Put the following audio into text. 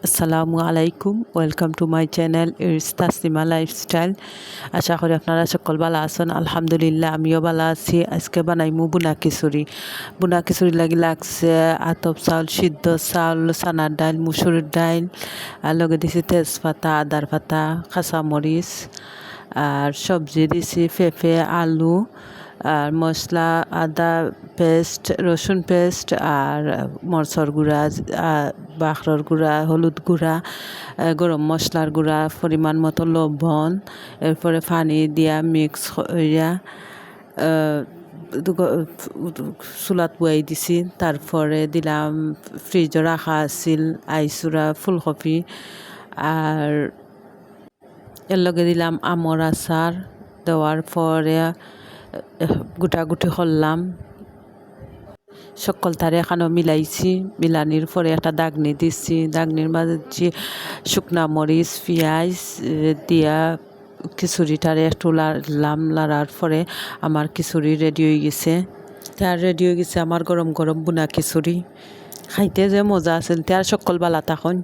আসসালামু আলাইকুম, welcome to my channel it's Taslima lifestyle. আশা করি আপনারা সকল ভালো আছেন। আলহামদুলিল্লাহ আমিও ভালো আছি। আজকে বানাইমু বুনা খিচুড়ি। বুনা খিচুড়ি লাগছে আতপ চাউল, সিদ্ধ চাউল, চানার ডাইল, মুসুরির ডাইল, আর লগে দিছি তেজপাতা, আদার পাতা, কাঁচামরিচ, আর সবজি দিছি পেঁপে, আলু, আর মশলা আদা পেস্ট, রসুন পেস্ট, আর মরচর গুঁড়া, বাখরর গুঁড়া, হলুদ গুঁড়া, গরম মশলার গুঁড়া, পরিমাণ মতো লবণ, এরপরে পানি দিয়া মিক্স হইয়া চুলাত বয়াই দিছি। তারপরে দিলাম ফ্রিজে রাখা আছিল আইসুরা ফুলকপি, আর এর লগে দিলাম আমৰ আচার। দেওয়ার পরে গুটাগুটি করলাম, সকল তারে এখানে মিলাইছি। মিলানির পরে একটা দাগনি দিচ্ছি, দাগনির মাঝে দিচ্ছি শুকনা মরিচ, পেঁয়াজ দিয়া খিচুড়িটারে একটু লাড়ার পরে আমার খিচুড়ি রেডি হয়ে গেছে। তার রেডি হয়ে গেছে আমার গরম গরম বুনা খিচুড়ি। খাইতে যে মজা আছিল, তার সকল বালা তখন।